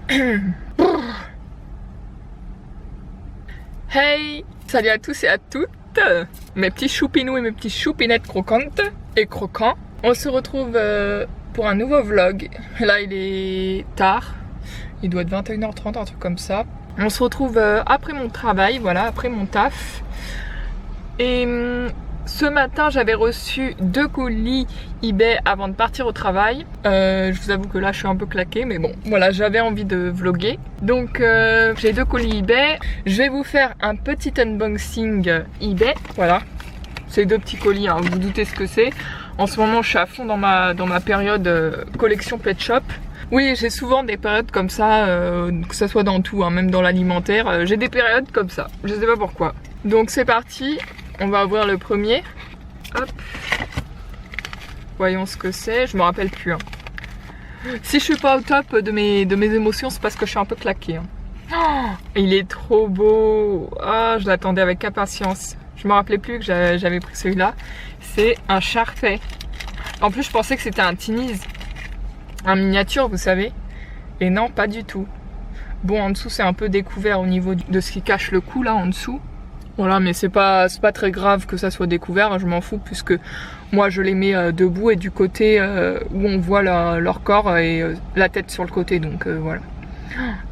Hey, salut à tous et à toutes, mes petits choupinous et mes petits choupinettes croquantes et croquants. On se retrouve pour un nouveau vlog. Là il est tard, il doit être 21h30, un truc comme ça. On se retrouve après mon travail, voilà, après mon taf. Et ce matin j'avais reçu 2 colis eBay avant de partir au travail. Je vous avoue que là je suis un peu claquée, mais bon voilà, j'avais envie de vlogger. Donc j'ai 2 colis eBay. Je vais vous faire un petit unboxing eBay. Voilà, ces 2 petits colis, hein, vous vous doutez ce que c'est. En ce moment je suis à fond dans ma période collection pet shop. Oui, j'ai souvent des périodes comme ça, que ça soit dans tout, hein, même dans l'alimentaire. J'ai des périodes comme ça, je sais pas pourquoi. Donc c'est parti. On va ouvrir le premier. Hop. Voyons ce que c'est. Je me rappelle plus. Hein. Si je suis pas au top de mes émotions, c'est parce que je suis un peu claquée. Hein. Oh, il est trop beau. Oh, je l'attendais avec impatience. Je me rappelais plus que j'avais pris celui-là. C'est un Sharpei. En plus, je pensais que c'était un Tiniz. Un miniature, vous savez. Et non, pas du tout. Bon, en dessous, c'est un peu découvert au niveau de ce qui cache le cou, là, en dessous. Voilà, mais c'est pas très grave que ça soit découvert, hein, je m'en fous puisque moi je les mets debout et du côté où on voit leur corps et la tête sur le côté, donc voilà.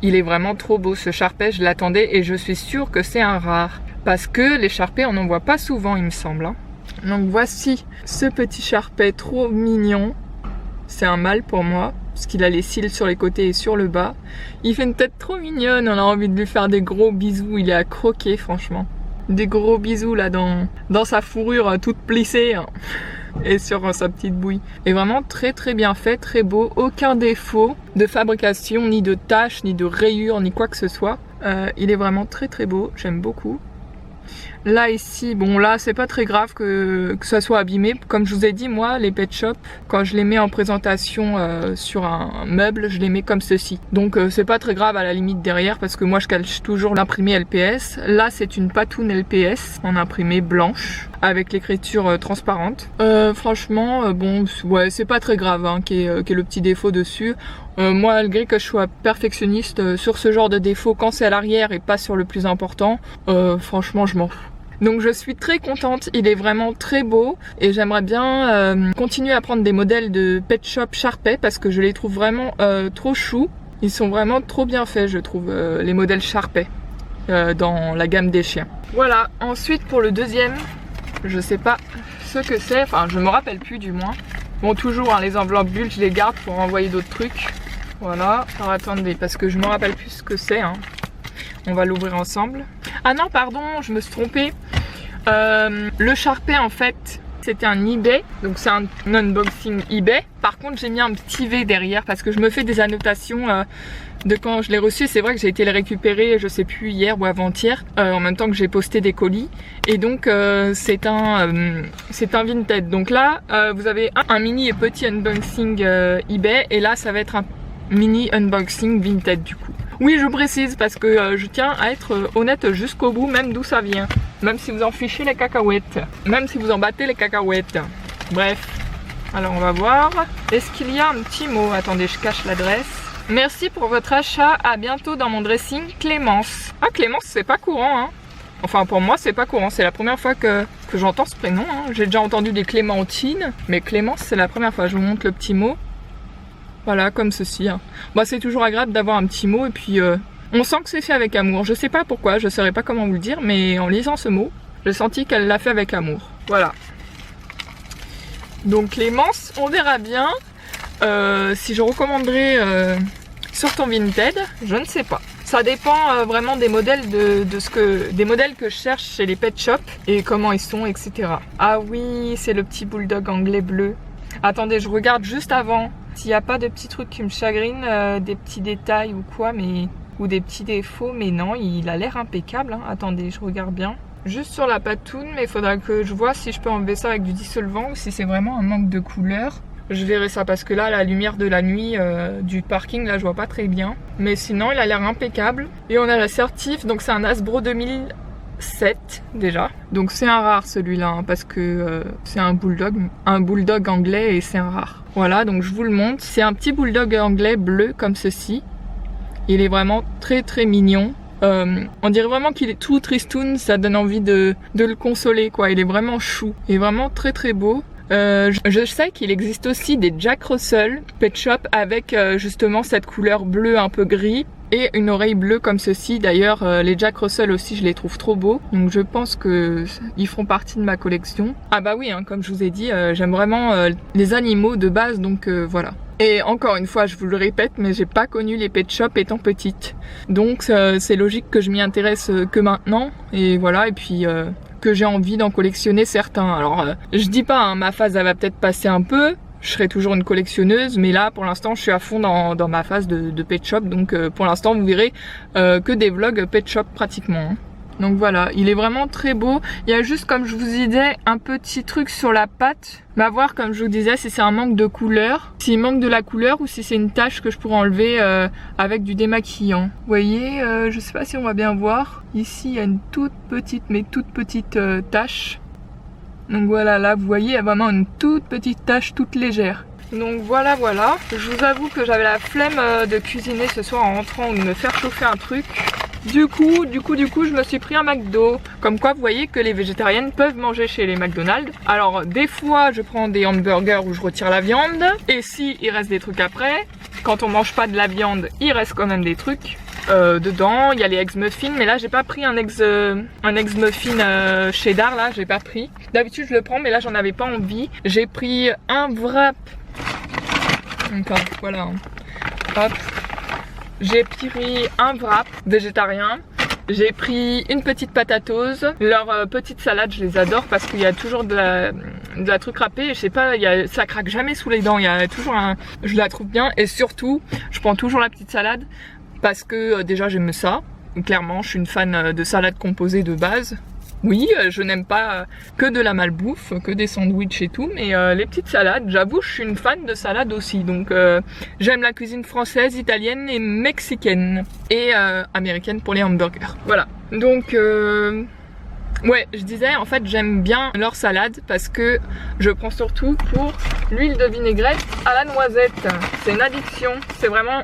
Il est vraiment trop beau ce Sharpei, je l'attendais et je suis sûre que c'est un rare. Parce que les Sharpei on n'en voit pas souvent il me semble. Hein. Donc voici ce petit Sharpei trop mignon. C'est un mâle pour moi, parce qu'il a les cils sur les côtés et sur le bas. Il fait une tête trop mignonne, on a envie de lui faire des gros bisous, il est à croquer franchement. Des gros bisous là dans sa fourrure toute plissée hein, et sur sa petite bouille. Et vraiment très bien fait, très beau, aucun défaut de fabrication, ni de taches, ni de rayures, ni quoi que ce soit. Il est vraiment très beau, j'aime beaucoup. Là ici, bon là c'est pas très grave que ça soit abîmé. Comme je vous ai dit, moi les pet shops, quand je les mets en présentation sur un meuble, je les mets comme ceci. Donc c'est pas très grave à la limite derrière parce que moi je cache toujours l'imprimé LPS. Là c'est une patoune LPS en imprimé blanche avec l'écriture transparente. Franchement, bon ouais c'est pas très grave hein, qu'il y ait le petit défaut dessus. Moi malgré que je sois perfectionniste sur ce genre de défaut quand c'est à l'arrière et pas sur le plus important, franchement je m'en fous. Donc je suis très contente, il est vraiment très beau et j'aimerais bien continuer à prendre des modèles de pet shop Sharpei parce que je les trouve vraiment trop choux. Ils sont vraiment trop bien faits je trouve les modèles Sharpei dans la gamme des chiens. Voilà, ensuite pour le deuxième, je sais pas ce que c'est, enfin je me rappelle plus du moins. Bon toujours hein, les enveloppes bulles je les garde pour envoyer d'autres trucs. Voilà, alors attendez parce que je me rappelle plus ce que c'est hein. On va l'ouvrir ensemble. Ah non pardon, je me suis trompée. Le Sharpei en fait c'était un eBay, donc c'est un unboxing eBay. Par contre j'ai mis un petit V derrière parce que je me fais des annotations de quand je l'ai reçu. C'est vrai que j'ai été les récupérer je sais plus hier ou avant-hier en même temps que j'ai posté des colis. Et donc c'est un Vinted. Donc là vous avez un mini et petit unboxing eBay et là ça va être un mini unboxing Vinted du coup. Oui je précise parce que je tiens à être honnête jusqu'au bout, même d'où ça vient. Même si vous en fichez les cacahuètes. Même si vous en battez les cacahuètes. Bref. Alors on va voir. Est-ce qu'il y a un petit mot? Attendez, je cache l'adresse. Merci pour votre achat. À bientôt dans mon dressing. Clémence. Ah Clémence c'est pas courant hein. Enfin pour moi c'est pas courant. C'est la première fois que j'entends ce prénom hein. J'ai déjà entendu des Clémentines. Mais Clémence c'est la première fois. Je vous montre le petit mot. Voilà, comme ceci. Hein. Bah, c'est toujours agréable d'avoir un petit mot et puis on sent que c'est fait avec amour. Je sais pas pourquoi, je saurais pas comment vous le dire, mais en lisant ce mot, j'ai senti qu'elle l'a fait avec amour. Voilà. Donc Clémence, on verra bien si je recommanderais sur ton Vinted, je ne sais pas. Ça dépend vraiment des modèles des modèles que je cherche chez les pet shops et comment ils sont, etc. Ah oui, c'est le petit bulldog anglais bleu. Attendez, je regarde juste avant. S'il n'y a pas de petits trucs qui me chagrinent, des petits détails ou quoi, ou des petits défauts, mais non, il a l'air impeccable. Hein. Attendez, je regarde bien. Juste sur la patoune, mais il faudra que je vois si je peux enlever ça avec du dissolvant ou si c'est vraiment un manque de couleur. Je verrai ça parce que là, la lumière de la nuit du parking, là, je vois pas très bien. Mais sinon, il a l'air impeccable. Et on a la certif, donc c'est un Hasbro 2007 déjà. Donc c'est un rare celui-là, hein, parce que c'est un bulldog anglais et c'est un rare. Voilà, donc je vous le montre. C'est un petit bulldog anglais bleu comme ceci. Il est vraiment très très mignon. On dirait vraiment qu'il est tout tristoun, ça donne envie de le consoler quoi. Il est vraiment chou, il est vraiment très très beau. Je sais qu'il existe aussi des Jack Russell Pet Shop avec justement cette couleur bleue un peu gris et une oreille bleue comme ceci. D'ailleurs les Jack Russell aussi je les trouve trop beaux, donc je pense que ils feront partie de ma collection. Ah bah oui hein, comme je vous ai dit j'aime vraiment les animaux de base, donc voilà. Et encore une fois je vous le répète, mais j'ai pas connu les pet shops étant petite, donc c'est logique que je m'y intéresse que maintenant, et voilà. Et puis que j'ai envie d'en collectionner certains. Alors je dis pas hein, ma phase elle va peut-être passer un peu, je serai toujours une collectionneuse, mais là pour l'instant je suis à fond dans ma phase de pet shop, donc pour l'instant vous verrez que des vlogs pet shop pratiquement hein. Donc voilà, il est vraiment très beau. Il y a juste, comme je vous disais, un petit truc sur la patte. Mais à voir, comme je vous disais, si c'est un manque de couleur, s'il manque de la couleur ou si c'est une tache que je pourrais enlever avec du démaquillant. Vous voyez, je sais pas si on va bien voir. Ici, il y a une toute petite, mais toute petite tache. Donc voilà, là, vous voyez, il y a vraiment une toute petite tache, toute légère. Donc voilà, voilà. Je vous avoue que j'avais la flemme de cuisiner ce soir en rentrant ou de me faire chauffer un truc. Du coup, je me suis pris un McDo. Comme quoi, vous voyez que les végétariennes peuvent manger chez les McDonald's. Alors, des fois, je prends des hamburgers où je retire la viande. Et si il reste des trucs après, quand on mange pas de la viande, il reste quand même des trucs dedans. Il y a les eggs muffins, mais là, j'ai pas pris un eggs muffin cheddar. Là, j'ai pas pris. D'habitude, je le prends, mais là, j'en avais pas envie. J'ai pris un wrap. Encore, voilà. Hop. J'ai pris un wrap végétarien, j'ai pris une petite patatose, leur petite salade je les adore parce qu'il y a toujours de la truc râpée et je sais pas, ça craque jamais sous les dents, il y a toujours je la trouve bien, et surtout je prends toujours la petite salade parce que déjà j'aime ça, clairement je suis une fan de salade composée de base. Oui, je n'aime pas que de la malbouffe, que des sandwichs et tout, mais les petites salades, j'avoue, je suis une fan de salade aussi. Donc j'aime la cuisine française, italienne et mexicaine. Et américaine pour les hamburgers. Voilà. Donc ouais, je disais, en fait, j'aime bien leur salade parce que je prends surtout pour l'huile de vinaigrette à la noisette. C'est une addiction, c'est vraiment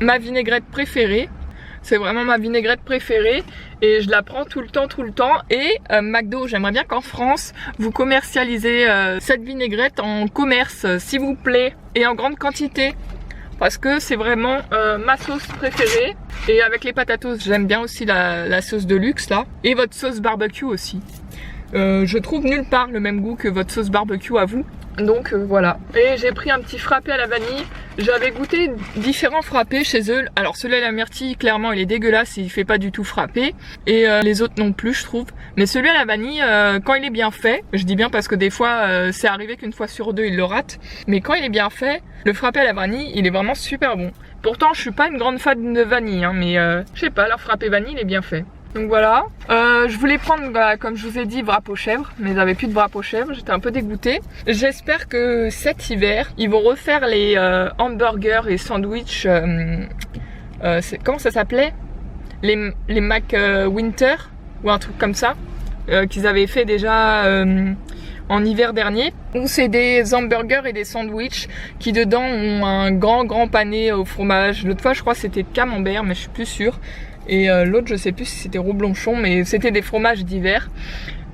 ma vinaigrette préférée. C'est vraiment ma vinaigrette préférée et je la prends tout le temps. Et McDo, j'aimerais bien qu'en France, vous commercialisez cette vinaigrette en commerce, s'il vous plaît, et en grande quantité. Parce que c'est vraiment ma sauce préférée. Et avec les patatos, j'aime bien aussi la sauce de luxe là. Et votre sauce barbecue aussi. Je trouve nulle part le même goût que votre sauce barbecue à vous. Donc voilà. Et j'ai pris un petit frappé à la vanille. J'avais goûté différents frappés chez eux. Alors celui à la myrtille, clairement il est dégueulasse, il fait pas du tout frappé. Et les autres non plus je trouve. Mais celui à la vanille, quand il est bien fait, je dis bien parce que des fois c'est arrivé qu'une fois sur deux il le rate. Mais quand il est bien fait, le frappé à la vanille il est vraiment super bon. Pourtant je suis pas une grande fan de vanille hein, mais je sais pas, leur frappé vanille il est bien fait. Donc voilà, je voulais prendre, comme je vous ai dit, wrap aux chèvres, mais j'avais plus de wrap aux chèvres, j'étais un peu dégoûtée. J'espère que cet hiver, ils vont refaire les hamburgers et sandwichs, comment ça s'appelait, les Mac Winter, ou un truc comme ça, qu'ils avaient fait déjà en hiver dernier, où c'est des hamburgers et des sandwichs qui dedans ont un grand pané au fromage. L'autre fois je crois que c'était de camembert, mais je suis plus sûre. Et l'autre je sais plus si c'était roublonchon, mais c'était des fromages d'hiver.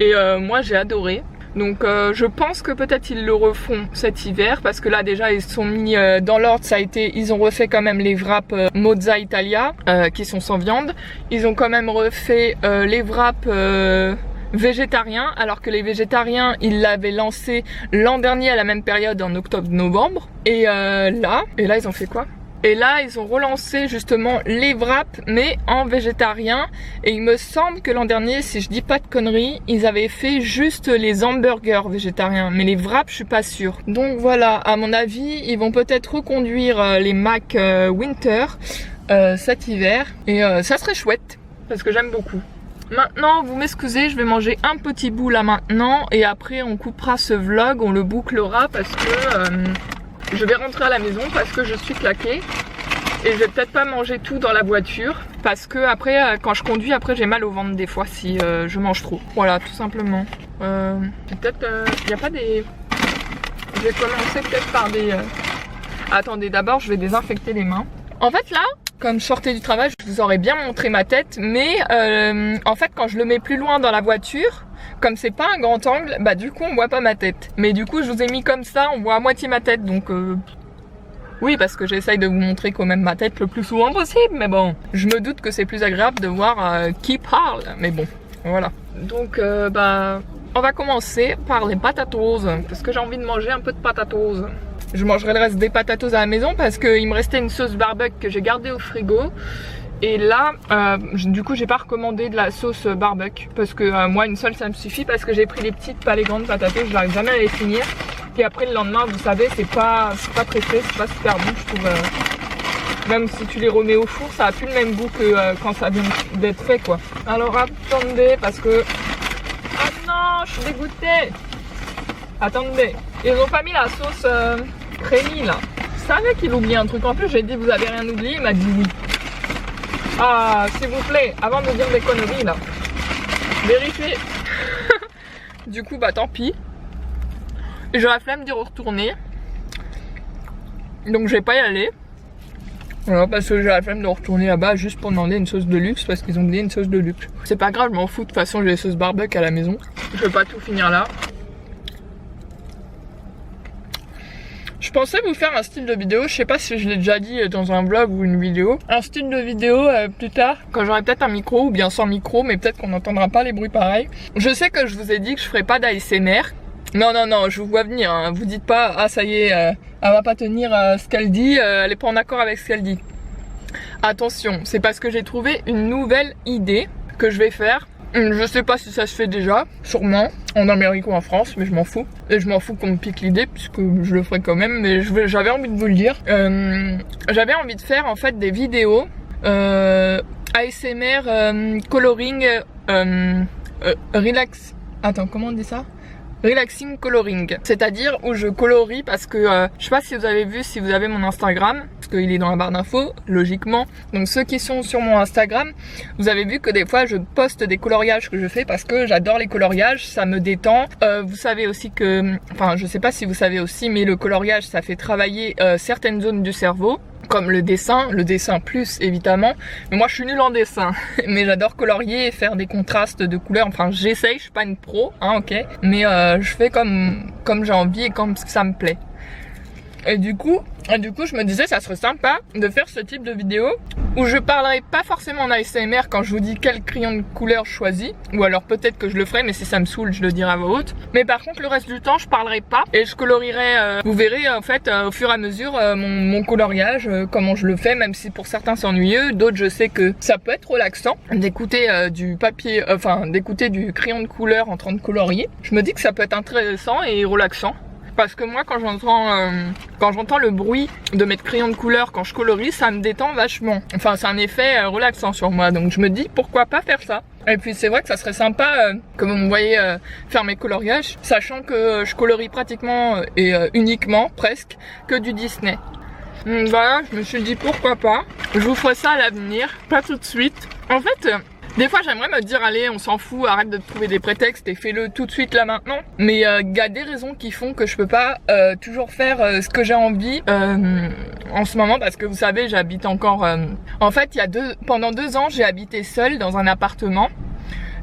Et moi j'ai adoré. Donc je pense que peut-être ils le refont cet hiver, parce que là déjà ils sont mis dans l'ordre, ça a été, ils ont refait quand même les wraps Mozza Italia qui sont sans viande. Ils ont quand même refait les wraps végétariens, alors que les végétariens ils l'avaient lancé l'an dernier à la même période en octobre-novembre. Et là ils ont fait quoi? Et là ils ont relancé justement les wraps mais en végétarien, et il me semble que l'an dernier, si je dis pas de conneries, ils avaient fait juste les hamburgers végétariens, mais les wraps je suis pas sûre. Donc voilà, à mon avis ils vont peut-être reconduire les Mac Winter cet hiver, et ça serait chouette parce que j'aime beaucoup. Maintenant vous m'excusez, je vais manger un petit bout là maintenant, et après on coupera ce vlog, on le bouclera parce que je vais rentrer à la maison parce que je suis claquée. Et je vais peut-être pas manger tout dans la voiture, parce que après quand je conduis, après j'ai mal au ventre des fois si je mange trop. Voilà, tout simplement. Peut-être il n'y a pas des... Je vais commencer peut-être par des... Attendez, d'abord je vais désinfecter les mains. En fait là, comme je sortais du travail, je vous aurais bien montré ma tête, mais en fait quand je le mets plus loin dans la voiture, comme c'est pas un grand angle, bah du coup on voit pas ma tête. Mais du coup je vous ai mis comme ça, on voit à moitié ma tête, donc oui, parce que j'essaye de vous montrer quand même ma tête le plus souvent possible, mais bon, je me doute que c'est plus agréable de voir qui parle, mais bon, voilà. Donc bah on va commencer par les patatos, parce que j'ai envie de manger un peu de patatos. Je mangerai le reste des patatos à la maison parce qu'il me restait une sauce barbecue que j'ai gardée au frigo. Et là, du coup j'ai pas recommandé de la sauce barbecue parce que moi une seule ça me suffit, parce que j'ai pris les petites, pas les grandes patatos, je n'arrive jamais à les finir. Et après le lendemain, vous savez, c'est pas très frais, c'est pas super bon, je trouve. Même si tu les remets au four, ça a plus le même goût que quand ça vient d'être fait quoi. Alors attendez, parce que... Ah non, je suis dégoûtée. Attendez, ils ont pas mis la sauce crémie là. Je savais qu'il oubliait un truc en plus, j'ai dit vous avez rien oublié, il m'a dit oui. Ah, s'il vous plaît, avant de dire des conneries là, vérifiez. Du coup, bah tant pis. J'aurais la flemme d'y retourner. Donc je vais pas y aller. Voilà, parce que j'ai la flemme de retourner là-bas juste pour demander une sauce de luxe, parce qu'ils ont donné une sauce de luxe. C'est pas grave, je m'en fous, de toute façon j'ai les sauces barbecue à la maison. Je vais pas tout finir là. Je pensais vous faire un style de vidéo, je sais pas si je l'ai déjà dit dans un vlog ou une vidéo. Un style de vidéo plus tard, quand j'aurai peut-être un micro ou bien sans micro, mais peut-être qu'on n'entendra pas les bruits pareils. Je sais que je vous ai dit que je ferai pas d'ASMR. Non, non, non, je vous vois venir, hein. Vous dites pas, ah ça y est, elle va pas tenir ce qu'elle dit, elle est pas en accord avec ce qu'elle dit. Attention, c'est parce que j'ai trouvé une nouvelle idée que je vais faire. Je sais pas si ça se fait déjà, sûrement, en Amérique ou en France, mais je m'en fous. Et je m'en fous qu'on me pique l'idée, puisque je le ferai quand même, mais j'avais envie de vous le dire. J'avais envie de faire en fait des vidéos ASMR coloring, relax... Attends, comment on dit ça? Relaxing coloring, c'est-à-dire où je colorie, parce que je sais pas si vous avez vu, si vous avez mon Instagram, parce qu'il est dans la barre d'infos, logiquement. Donc ceux qui sont sur mon Instagram, vous avez vu que des fois je poste des coloriages que je fais parce que j'adore les coloriages, ça me détend. Vous savez aussi que, enfin je sais pas si vous savez aussi, mais le coloriage ça fait travailler certaines zones du cerveau, comme le dessin plus évidemment. Mais moi je suis nulle en dessin, mais j'adore colorier et faire des contrastes de couleurs. Enfin j'essaye, je suis pas une pro, hein, ok, mais je fais comme j'ai envie et comme ça me plaît. Et du coup je me disais ça serait sympa de faire ce type de vidéo où je parlerai pas forcément en ASMR quand je vous dis quel crayon de couleur je choisis, ou alors peut-être que je le ferai, mais si ça me saoule je le dirai à voix haute. Mais par contre le reste du temps je parlerai pas et je colorierai, vous verrez en fait au fur et à mesure mon coloriage, comment je le fais, même si pour certains c'est ennuyeux, d'autres je sais que ça peut être relaxant d'écouter du papier, enfin d'écouter du crayon de couleur en train de colorier. Je me dis que ça peut être intéressant et relaxant. Parce que moi quand j'entends le bruit de mes crayons de couleur quand je colorie, ça me détend vachement. Enfin c'est un effet relaxant sur moi, donc je me dis pourquoi pas faire ça. Et puis c'est vrai que ça serait sympa que vous me voyez faire mes coloriages, sachant que je colorie pratiquement et uniquement presque que du Disney. Donc voilà, je me suis dit pourquoi pas. Je vous ferai ça à l'avenir, pas tout de suite. En fait... des fois j'aimerais me dire allez on s'en fout, arrête de trouver des prétextes et fais-le tout de suite là maintenant. Mais il y a des raisons qui font que je peux pas toujours faire ce que j'ai envie en ce moment, parce que vous savez j'habite encore... En fait pendant 2 ans j'ai habité seule dans un appartement.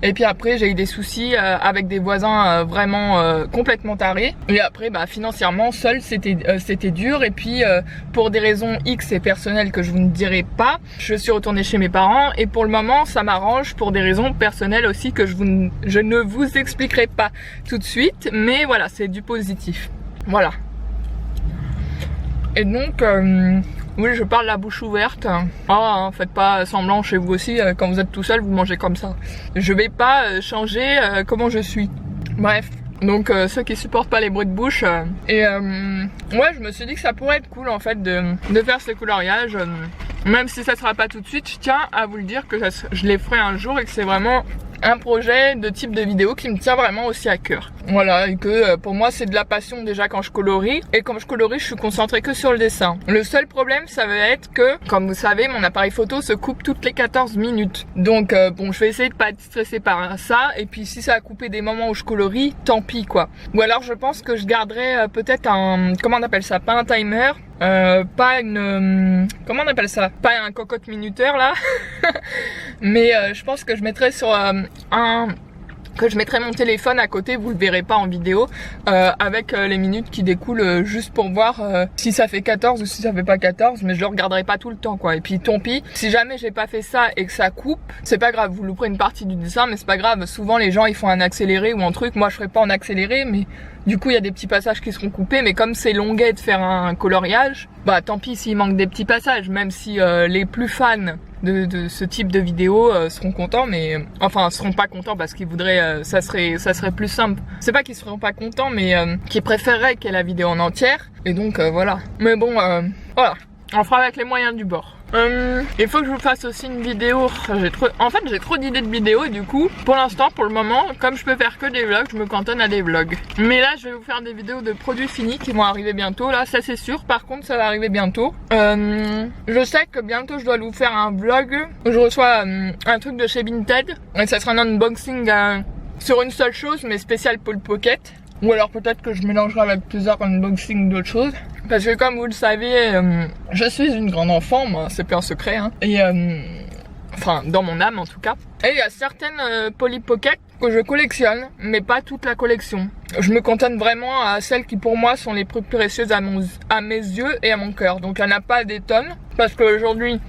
Et puis après j'ai eu des soucis avec des voisins vraiment complètement tarés. Et après bah, financièrement seul c'était dur. Et puis pour des raisons X et personnelles que je vous ne dirai pas, je suis retournée chez mes parents. Et pour le moment ça m'arrange pour des raisons personnelles aussi que je ne vous expliquerai pas tout de suite. Mais voilà, c'est du positif. Voilà. Et donc... oui, je parle la bouche ouverte. Oh, faites pas semblant chez vous aussi, quand vous êtes tout seul, vous mangez comme ça. Je vais pas changer comment je suis. Bref, donc ceux qui supportent pas les bruits de bouche. Ouais, je me suis dit que ça pourrait être cool en fait de faire ce coloriage. Même si ça sera pas tout de suite, je tiens à vous le dire que je les ferai un jour et que c'est vraiment un projet de type de vidéo qui me tient vraiment aussi à cœur. Voilà, et que pour moi c'est de la passion déjà quand je colorie. Et quand je colorie, je suis concentrée que sur le dessin. Le seul problème, ça va être que, comme vous savez, mon appareil photo se coupe toutes les 14 minutes. Donc bon, je vais essayer de pas être stressée par ça. Et puis si ça a coupé des moments où je colorie, tant pis quoi. Ou alors je pense que je garderai peut-être un... comment on appelle ça? Pas un timer, Pas une... comment on appelle ça? Pas un cocotte minuteur là. Mais je pense que je mettrai sur que je mettrai mon téléphone à côté, vous le verrez pas en vidéo, avec les minutes qui découlent juste pour voir si ça fait 14 ou si ça fait pas 14, mais je le regarderai pas tout le temps quoi. Et puis tant pis, si jamais j'ai pas fait ça et que ça coupe, c'est pas grave, vous louperez une partie du dessin, mais c'est pas grave, souvent les gens ils font un accéléré ou un truc, moi je ferai pas en accéléré, mais du coup il y a des petits passages qui seront coupés, mais comme c'est longuet de faire un coloriage, bah tant pis s'il manque des petits passages, même si les plus fans de ce type de vidéo seront contents, mais enfin seront pas contents parce qu'ils voudraient ça serait plus simple. C'est pas qu'ils seront pas contents, mais qu'ils préféreraient qu'il y ait la vidéo en entière, et donc voilà. Mais bon voilà, on fera avec les moyens du bord. Il faut que je vous fasse aussi une vidéo. En fait j'ai trop d'idées de vidéos et du coup pour l'instant, pour le moment, comme je peux faire que des vlogs, je me cantonne à des vlogs. Mais là je vais vous faire des vidéos de produits finis qui vont arriver bientôt. Là ça c'est sûr, par contre ça va arriver bientôt. Je sais que bientôt je dois vous faire un vlog où je reçois un truc de chez Vinted. Et ça sera un unboxing sur une seule chose mais spécial Polly Pocket. Ou alors peut-être que je mélangerai avec plusieurs unboxings d'autres choses. Parce que comme vous le savez, je suis une grande enfant, moi, c'est pas un secret, hein. Et enfin, dans mon âme en tout cas. Et il y a certaines Polly Pocket que je collectionne, mais pas toute la collection. Je me cantonne vraiment à celles qui pour moi sont les plus précieuses à mes yeux et à mon cœur. Donc il n'y en a pas des tonnes, parce qu'aujourd'hui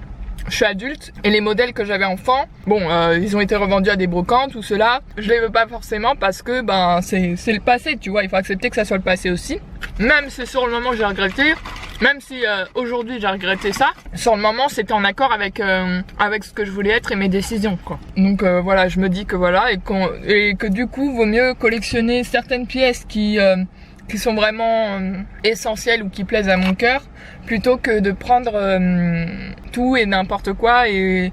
je suis adulte et les modèles que j'avais enfant, bon, ils ont été revendus à des brocantes ou cela. Je les veux pas forcément parce que ben c'est le passé, tu vois. Il faut accepter que ça soit le passé aussi. Même si sur le moment j'ai regretté, même si aujourd'hui j'ai regretté ça, sur le moment c'était en accord avec ce que je voulais être et mes décisions quoi. Donc voilà, je me dis que voilà et que du coup vaut mieux collectionner certaines pièces qui sont vraiment essentielles ou qui plaisent à mon cœur, plutôt que de prendre tout et n'importe quoi et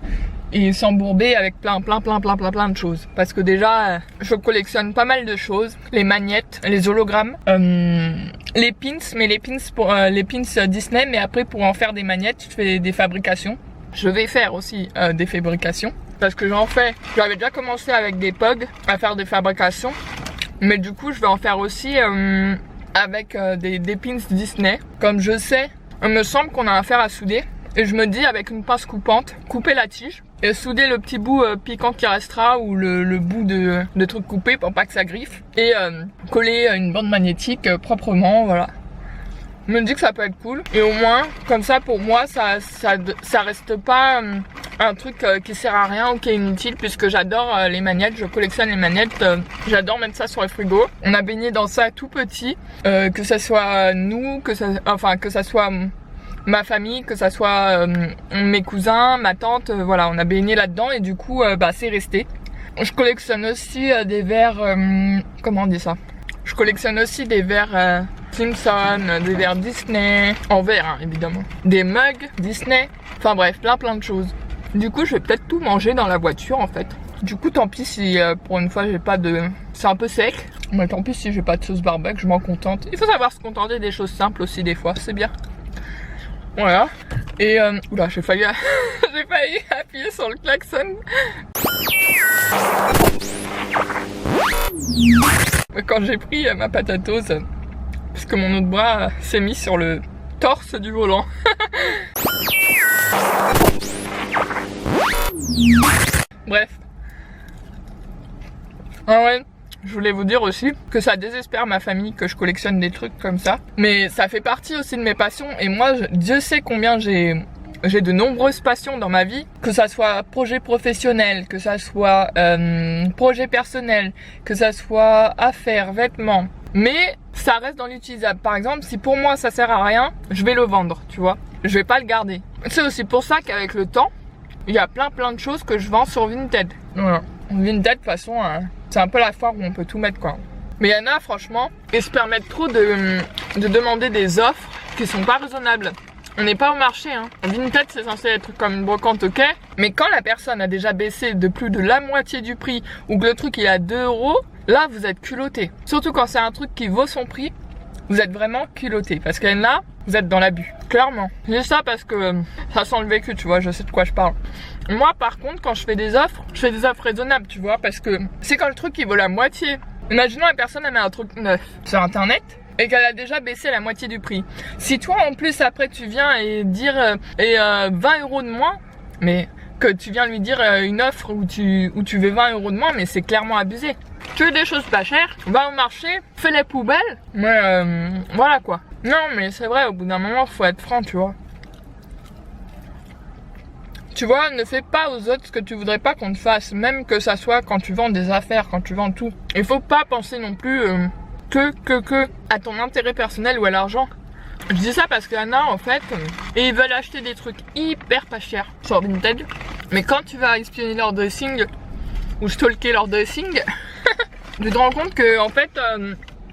s'embourber avec plein de choses. Parce que déjà, je collectionne pas mal de choses, les magnettes, les hologrammes, les pins, mais les pins Disney, mais après pour en faire des magnettes, je fais des fabrications. Je vais faire aussi des fabrications, parce que j'avais déjà commencé avec des POG à faire des fabrications. Mais du coup je vais en faire aussi avec des pins Disney. Comme je sais, il me semble qu'on a affaire à souder. Et je me dis avec une pince coupante, couper la tige et souder le petit bout piquant qui restera ou le bout de truc coupé pour pas que ça griffe. Et coller une bande magnétique proprement, voilà. Je me dis que ça peut être cool. Et au moins, comme ça pour moi, ça reste pas un truc qui sert à rien ou qui est inutile, puisque j'adore les magnettes, je collectionne les magnettes, j'adore mettre ça sur le frigo. On a baigné dans ça tout petit, que ça soit nous, que ça soit ma famille, que ça soit mes cousins, ma tante, voilà, on a baigné là-dedans et du coup bah c'est resté. Je collectionne aussi des verres, comment on dit ça? Je collectionne aussi des verres Simpson, des verres Disney, en verre hein, évidemment, des mugs Disney, enfin bref, plein de choses. Du coup je vais peut-être tout manger dans la voiture en fait. Du coup tant pis si pour une fois j'ai pas de... C'est un peu sec, mais tant pis si j'ai pas de sauce barbecue, je m'en contente. Il faut savoir se contenter des choses simples aussi des fois, c'est bien. Voilà. Et oula, j'ai failli appuyer sur le klaxon. Quand j'ai pris ma patatose, parce que mon autre bras s'est mis sur le torse du volant. Bref. Ah ouais. Je voulais vous dire aussi que ça désespère ma famille que je collectionne des trucs comme ça. Mais ça fait partie aussi de mes passions. Et moi, Dieu sait combien j'ai de nombreuses passions dans ma vie. Que ça soit projet professionnel, que ça soit projet personnel, que ça soit affaires, vêtements. Mais ça reste dans l'utilisable. Par exemple, si pour moi ça sert à rien, je vais le vendre, tu vois. Je vais pas le garder. C'est aussi pour ça qu'avec le temps, il y a plein de choses que je vends sur Vinted. Voilà. Vinted, de toute façon... c'est un peu la foire où on peut tout mettre quoi. Mais il y en a franchement, ils se permettent trop de demander des offres qui sont pas raisonnables. On n'est pas au marché hein. Vinted c'est censé être comme une brocante ok. Mais quand la personne a déjà baissé de plus de la moitié du prix ou que le truc il est à 2 €, là vous êtes culotté. Surtout quand c'est un truc qui vaut son prix, vous êtes vraiment culotté. Parce que là, vous êtes dans l'abus. Clairement. Je dis ça parce que ça sent le vécu, tu vois, je sais de quoi je parle. Moi par contre quand je fais des offres raisonnables, tu vois, parce que c'est quand le truc il vaut la moitié. Imaginons la personne elle met un truc neuf sur internet, et qu'elle a déjà baissé la moitié du prix. Si toi en plus après tu viens et dire 20 € de moins, mais que tu viens lui dire une offre où tu veux 20 € de moins, mais c'est clairement abusé. Tu veux des choses pas chères, va au marché, fais les poubelles, mais voilà quoi. Non mais c'est vrai, au bout d'un moment faut être franc, tu vois. Tu vois, ne fais pas aux autres ce que tu voudrais pas qu'on te fasse, même que ça soit quand tu vends des affaires, quand tu vends tout. Il faut pas penser non plus que à ton intérêt personnel ou à l'argent. Je dis ça parce qu'il y en a en fait, et ils veulent acheter des trucs hyper pas chers sur Vinted. Mais quand tu vas espionner leur dressing ou stalker leur dressing, tu te rends compte que en fait,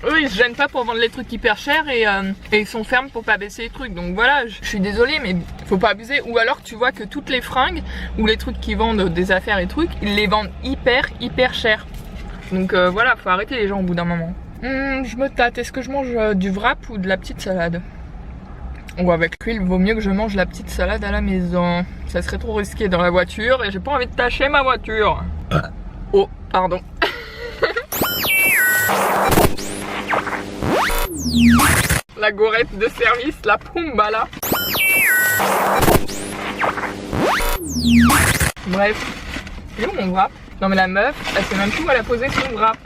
eux ils se gênent pas pour vendre les trucs hyper chers et ils sont fermes pour pas baisser les trucs. Donc voilà, je suis désolée mais faut pas abuser. Ou alors tu vois que toutes les fringues ou les trucs qui vendent des affaires et trucs, ils les vendent hyper cher. Donc voilà, faut arrêter les gens au bout d'un moment. Je me tâte, est-ce que je mange du wrap ou de la petite salade? Ou avec l'huile, vaut mieux que je mange la petite salade à la maison. Ça serait trop risqué dans la voiture et j'ai pas envie de tâcher ma voiture. Oh, pardon. La gourette de service, la Pumba là. Bref, il est où mon wrap? Non mais la meuf, elle sait même plus où elle a posé son wrap.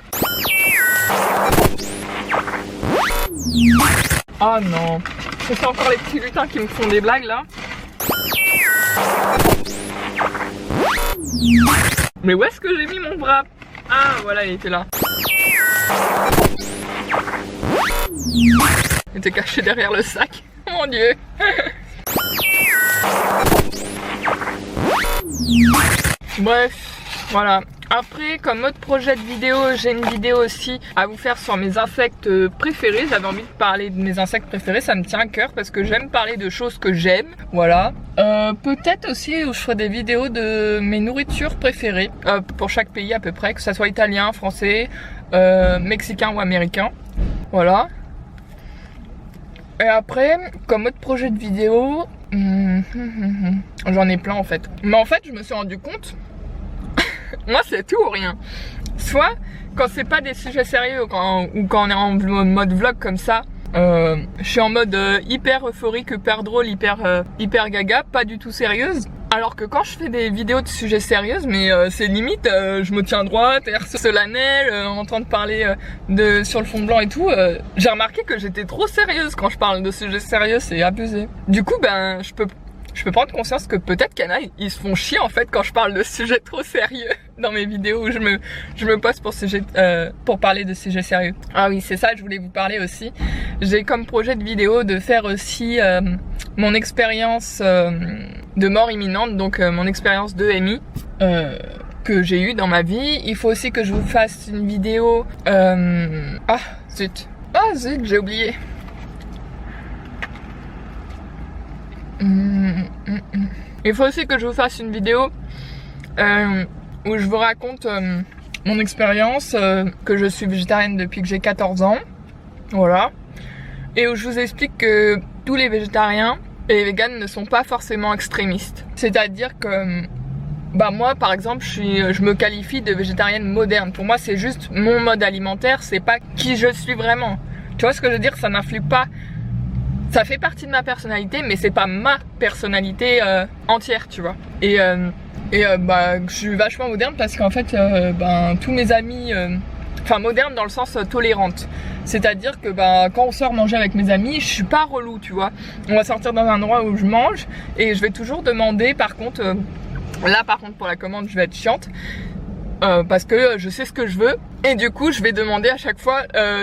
Oh non, c'est encore les petits lutins qui me font des blagues là. Mais où est-ce que j'ai mis mon wrap? Ah voilà, il était là. Il était caché derrière le sac. Mon dieu. Bref, voilà. Après, comme autre projet de vidéo, j'ai une vidéo aussi à vous faire sur mes insectes préférés. J'avais envie de parler de mes insectes préférés, ça me tient à cœur parce que j'aime parler de choses que j'aime. Voilà. Peut-être aussi où je ferai des vidéos de mes nourritures préférées pour chaque pays à peu près, que ça soit italien, français, mexicain ou américain. Voilà. Et après, comme autre projet de vidéo, j'en ai plein en fait. Mais en fait, je me suis rendu compte, moi c'est tout ou rien. Soit quand c'est pas des sujets sérieux ou quand on est en mode vlog comme ça, je suis en mode hyper euphorique, hyper drôle, hyper gaga, pas du tout sérieuse. Alors que quand je fais des vidéos de sujets sérieux, mais c'est limite, je me tiens droite, air solennel, en train de parler sur le fond blanc et tout. J'ai remarqué que j'étais trop sérieuse quand je parle de sujets sérieux, c'est abusé. Du coup, ben, je peux prendre conscience que peut-être qu'il y en a, ils se font chier en fait quand je parle de sujets trop sérieux dans mes vidéos où je me pose pour parler de sujets sérieux. Ah oui, c'est ça, je voulais vous parler aussi. J'ai comme projet de vidéo de faire aussi mon expérience de mort imminente, donc mon expérience de MI que j'ai eu dans ma vie. Il faut aussi que je vous fasse une vidéo. Ah zut, j'ai oublié. Il faut aussi que je vous fasse une vidéo où je vous raconte mon expérience, que je suis végétarienne depuis que j'ai 14 ans. Voilà. Et où je vous explique que tous les végétariens et les véganes ne sont pas forcément extrémistes. C'est-à-dire que bah moi par exemple je me qualifie de végétarienne moderne. Pour moi c'est juste mon mode alimentaire, c'est pas qui je suis vraiment. Tu vois ce que je veux dire? Ça n'influe pas. Ça fait partie de ma personnalité, mais c'est pas ma personnalité entière, tu vois. Et bah, je suis vachement moderne parce qu'en fait, tous mes amis, enfin moderne dans le sens tolérante. C'est-à-dire que quand on sort manger avec mes amis, je suis pas relou, tu vois. On va sortir dans un endroit où je mange et je vais toujours demander, par contre, là par contre pour la commande, je vais être chiante. Parce que je sais ce que je veux et du coup je vais demander à chaque fois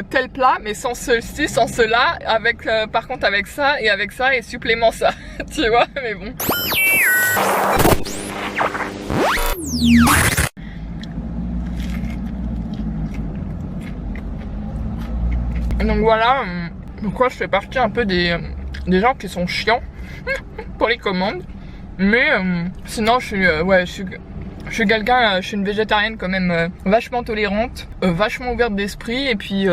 tel plat mais sans ceci, sans cela, avec par contre avec ça et supplément ça. Tu vois, mais bon. Donc voilà pourquoi je fais partie un peu des gens qui sont chiants pour les commandes. Mais sinon je suis quelqu'un, je suis une végétarienne quand même vachement tolérante, vachement ouverte d'esprit et puis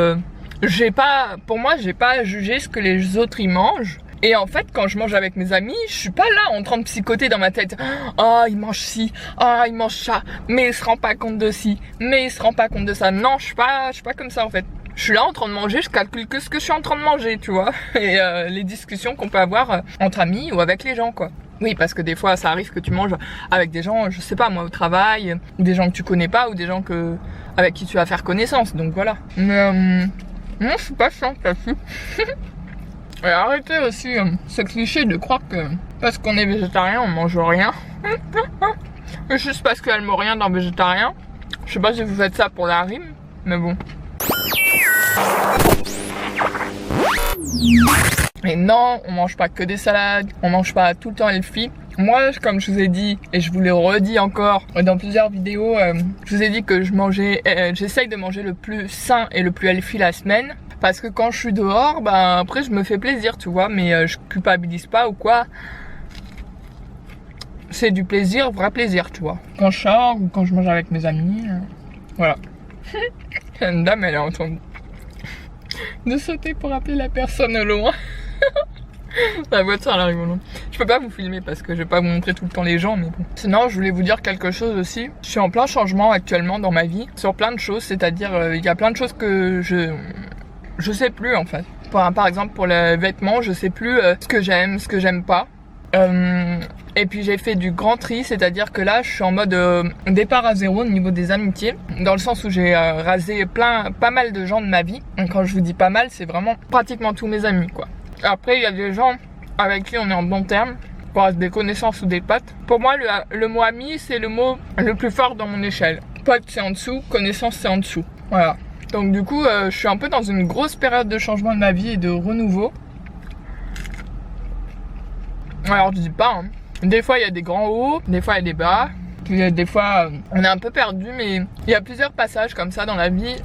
pour moi j'ai pas à juger ce que les autres y mangent. Et en fait quand je mange avec mes amis, je suis pas là en train de psychoter dans ma tête. Ah il mange ci, ah il mange ça, mais il se rend pas compte de ci, mais il se rend pas compte de ça. Non, je suis pas comme ça en fait. Je suis là en train de manger, je calcule que ce que je suis en train de manger, tu vois. Et les discussions qu'on peut avoir entre amis ou avec les gens, quoi. Oui, parce que des fois, ça arrive que tu manges avec des gens, je sais pas, moi, au travail, des gens que tu connais pas ou des gens avec qui tu vas faire connaissance, donc voilà. Mais non, je suis pas chiante là-dessus. Et arrêtez aussi ce cliché de croire que parce qu'on est végétarien, on mange rien. Juste parce qu'il y a le mot rien dans végétarien. Je sais pas si vous faites ça pour la rime, mais bon. Et non, on mange pas que des salades, on mange pas tout le temps healthy. Moi, comme je vous ai dit, et je vous l'ai redit encore dans plusieurs vidéos, je vous ai dit que j'essaye de manger le plus sain et le plus healthy la semaine. Parce que quand je suis dehors, ben après je me fais plaisir, tu vois, mais je culpabilise pas ou quoi. C'est du plaisir, vrai plaisir, tu vois. Quand je sors ou quand je mange avec mes amis, voilà. Une dame, elle est en train de sauter pour appeler la personne au loin. La voiture, elle arrive au loin. Je peux pas vous filmer parce que je vais pas vous montrer tout le temps les gens, mais bon. Sinon, je voulais vous dire quelque chose aussi. Je suis en plein changement actuellement dans ma vie, sur plein de choses, c'est-à-dire il y a plein de choses que je sais plus en fait. Par exemple pour les vêtements, je sais plus ce que j'aime pas. Et puis j'ai fait du grand tri, c'est-à-dire que là je suis en mode départ à zéro au niveau des amitiés, dans le sens où j'ai rasé pas mal de gens de ma vie. Et quand je vous dis pas mal, c'est vraiment pratiquement tous mes amis, quoi. Après il y a des gens avec qui on est en bon terme, pour être des connaissances ou des potes. Pour moi le mot ami c'est le mot le plus fort dans mon échelle. Pote c'est en dessous, connaissance c'est en dessous. Voilà. Donc du coup je suis un peu dans une grosse période de changement de ma vie et de renouveau. Alors je dis pas, hein. Des fois il y a des grands hauts, des fois il y a des bas, puis des fois on est un peu perdu, mais il y a plusieurs passages comme ça dans la vie.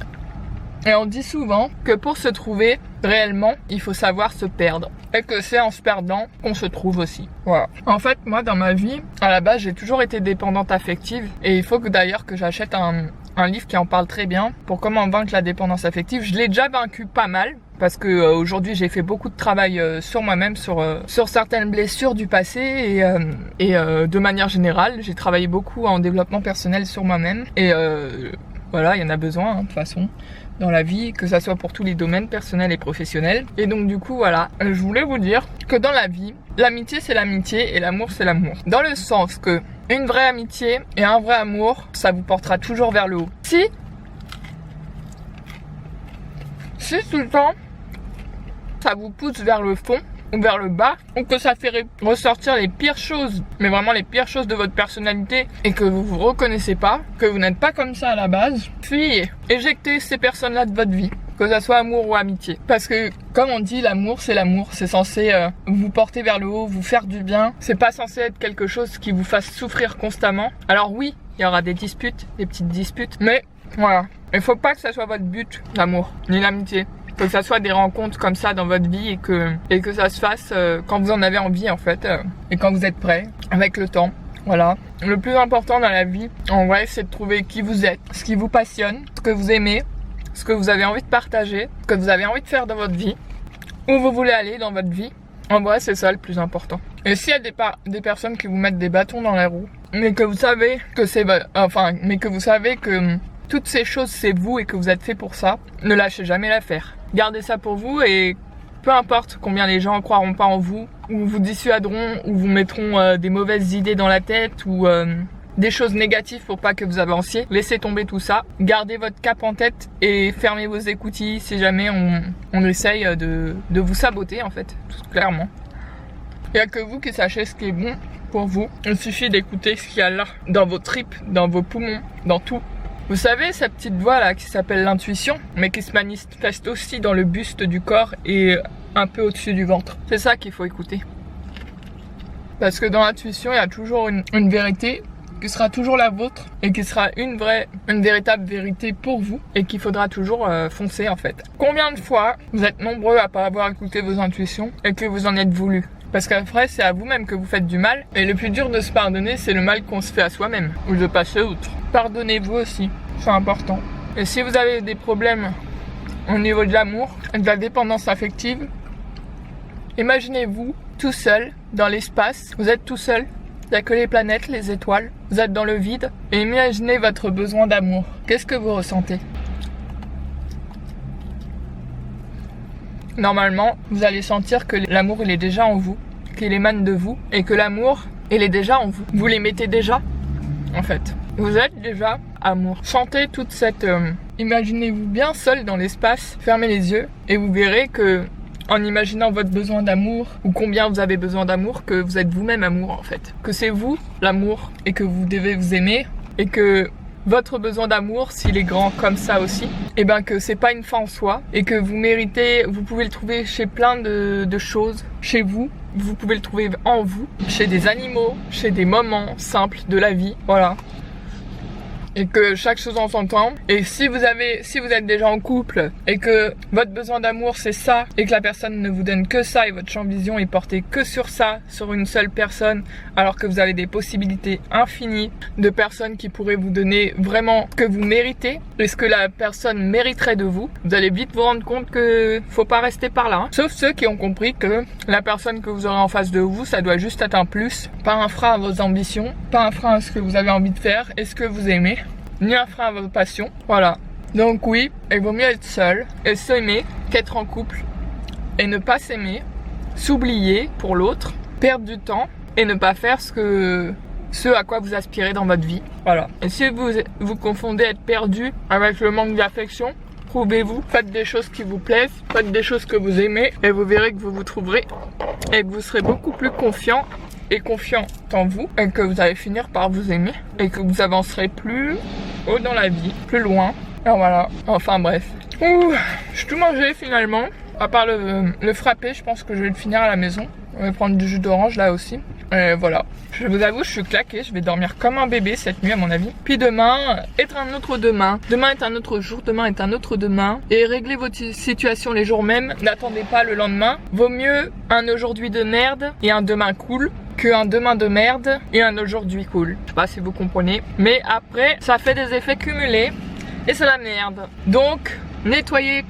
Et on dit souvent que pour se trouver réellement, il faut savoir se perdre. Et que c'est en se perdant qu'on se trouve aussi. Voilà. En fait, moi dans ma vie, à la base j'ai toujours été dépendante affective. Et il faut que d'ailleurs que j'achète un livre qui en parle très bien pour comment vaincre la dépendance affective. Je l'ai déjà vaincu pas mal. Parce que aujourd'hui j'ai fait beaucoup de travail sur moi-même, sur certaines blessures du passé et de manière générale j'ai travaillé beaucoup en développement personnel sur moi-même et voilà, il y en a besoin hein, de toute façon dans la vie, que ça soit pour tous les domaines personnels et professionnels. Et donc du coup voilà, je voulais vous dire que dans la vie, l'amitié c'est l'amitié et l'amour c'est l'amour. Dans le sens que une vraie amitié et un vrai amour, ça vous portera toujours vers le haut. Si tout le temps ça vous pousse vers le fond ou vers le bas, ou que ça fait ressortir les pires choses, mais vraiment les pires choses de votre personnalité et que vous vous reconnaissez pas, que vous n'êtes pas comme ça à la base, fuyez, éjectez ces personnes-là de votre vie, que ça soit amour ou amitié. Parce que comme on dit, l'amour, c'est censé vous porter vers le haut, vous faire du bien, c'est pas censé être quelque chose qui vous fasse souffrir constamment. Alors oui, il y aura des disputes, des petites disputes, mais voilà, il faut pas que ça soit votre but, l'amour, ni l'amitié. Que ça soit des rencontres comme ça dans votre vie et que ça se fasse quand vous en avez envie en fait et quand vous êtes prêt, avec le temps. Voilà. Le plus important dans la vie, en vrai, c'est de trouver qui vous êtes, ce qui vous passionne, ce que vous aimez, ce que vous avez envie de partager, ce que vous avez envie de faire dans votre vie, où vous voulez aller dans votre vie. En vrai, c'est ça le plus important. Et s'il y a des personnes qui vous mettent des bâtons dans la roue, mais que vous savez que toutes ces choses c'est vous et que vous êtes fait pour ça, ne lâchez jamais l'affaire. Gardez ça pour vous et peu importe combien les gens ne croiront pas en vous, ou vous dissuaderont, ou vous mettront des mauvaises idées dans la tête, ou des choses négatives pour pas que vous avanciez, laissez tomber tout ça. Gardez votre cap en tête et fermez vos écoutilles si jamais on essaye de vous saboter en fait, tout clairement. Il n'y a que vous qui sachez ce qui est bon pour vous. Il suffit d'écouter ce qu'il y a là, dans vos tripes, dans vos poumons, dans tout. Vous savez, cette petite voix là qui s'appelle l'intuition, mais qui se manifeste aussi dans le buste du corps et un peu au-dessus du ventre. C'est ça qu'il faut écouter. Parce que dans l'intuition, il y a toujours une vérité qui sera toujours la vôtre et qui sera une véritable vérité pour vous et qu'il faudra toujours foncer en fait. Combien de fois vous êtes nombreux à pas avoir écouté vos intuitions et que vous en êtes voulu? Parce qu'après, c'est à vous-même que vous faites du mal. Et le plus dur de se pardonner, c'est le mal qu'on se fait à soi-même. Ou de passer outre. Pardonnez-vous aussi. C'est important. Et si vous avez des problèmes au niveau de l'amour et de la dépendance affective, imaginez-vous tout seul dans l'espace. Vous êtes tout seul. Il n'y a que les planètes, les étoiles. Vous êtes dans le vide. Et imaginez votre besoin d'amour. Qu'est-ce que vous ressentez? normalement, vous allez sentir que l'amour, il est déjà en vous, qu'il émane de vous, et que l'amour, il est déjà en vous. Vous l'aimez déjà, en fait. Vous êtes déjà amour. Sentez toute cette... Imaginez-vous bien seul dans l'espace, fermez les yeux, et vous verrez que, en imaginant votre besoin d'amour, ou combien vous avez besoin d'amour, que vous êtes vous-même amour, en fait. Que c'est vous, l'amour, et que vous devez vous aimer, et que... votre besoin d'amour, s'il est grand comme ça aussi, et ben que c'est pas une fin en soi et que vous méritez, vous pouvez le trouver chez plein de choses, chez vous pouvez le trouver en vous, chez des animaux, chez des moments simples de la vie, voilà. Et que chaque chose en son temps. Et si vous êtes déjà en couple et que votre besoin d'amour c'est ça et que la personne ne vous donne que ça et votre champ de vision est porté que sur ça, sur une seule personne, alors que vous avez des possibilités infinies de personnes qui pourraient vous donner vraiment ce que vous méritez et ce que la personne mériterait de vous, vous allez vite vous rendre compte que faut pas rester par là. Sauf ceux qui ont compris que la personne que vous aurez en face de vous, ça doit juste être un plus, pas un frein à vos ambitions, pas un frein à ce que vous avez envie de faire et ce que vous aimez, ni un frein à votre passion, voilà. Donc oui, il vaut mieux être seul et s'aimer qu'être en couple et ne pas s'aimer, s'oublier pour l'autre, perdre du temps et ne pas faire ce à quoi vous aspirez dans votre vie, voilà. Et si vous confondez être perdu avec le manque d'affection, trouvez-vous, faites des choses qui vous plaisent, faites des choses que vous aimez et vous verrez que vous vous trouverez et que vous serez beaucoup plus confiant et confiant en vous et que vous allez finir par vous aimer et que vous avancerez plus haut dans la vie, plus loin. Alors voilà, enfin bref. Ouh, j'ai tout mangé finalement, à part le frappé, je pense que je vais le finir à la maison. On va prendre du jus d'orange là aussi. Et voilà, je vous avoue, je suis claquée, je vais dormir comme un bébé cette nuit à mon avis. Puis demain est un autre demain. Demain est un autre jour, demain est un autre demain. Et réglez votre situation les jours même, n'attendez pas le lendemain. Vaut mieux un aujourd'hui de merde et un demain cool qu'un demain de merde et un aujourd'hui cool. Je sais pas si vous comprenez. Mais après, ça fait des effets cumulés et c'est la merde. Donc, nettoyez,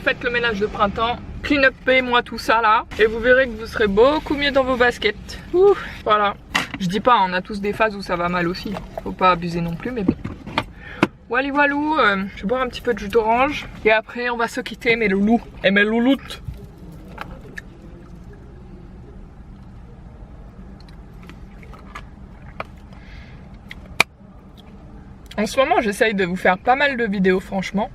faites le ménage de printemps. Clean up, moi tout ça là. Et vous verrez que vous serez beaucoup mieux dans vos baskets. Ouh, voilà. Je dis pas, on a tous des phases où ça va mal aussi. Faut pas abuser non plus, mais bon. Wally walou, je vais boire un petit peu de jus d'orange. Et après, on va se quitter, mes loulous et mes louloutes. En ce moment, j'essaye de vous faire pas mal de vidéos, franchement.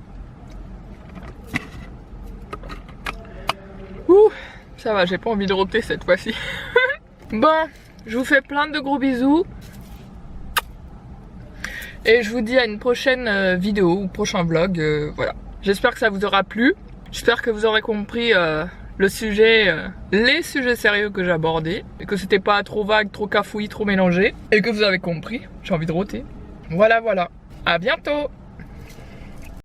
Ouh, ça va, j'ai pas envie de roter cette fois-ci. Bon, je vous fais plein de gros bisous. Et je vous dis à une prochaine vidéo ou prochain vlog. Voilà. J'espère que ça vous aura plu. J'espère que vous aurez compris le sujet, les sujets sérieux que j'ai abordés. Et que c'était pas trop vague, trop cafouillis, trop mélangé. Et que vous avez compris. J'ai envie de roter. Voilà, voilà. À bientôt!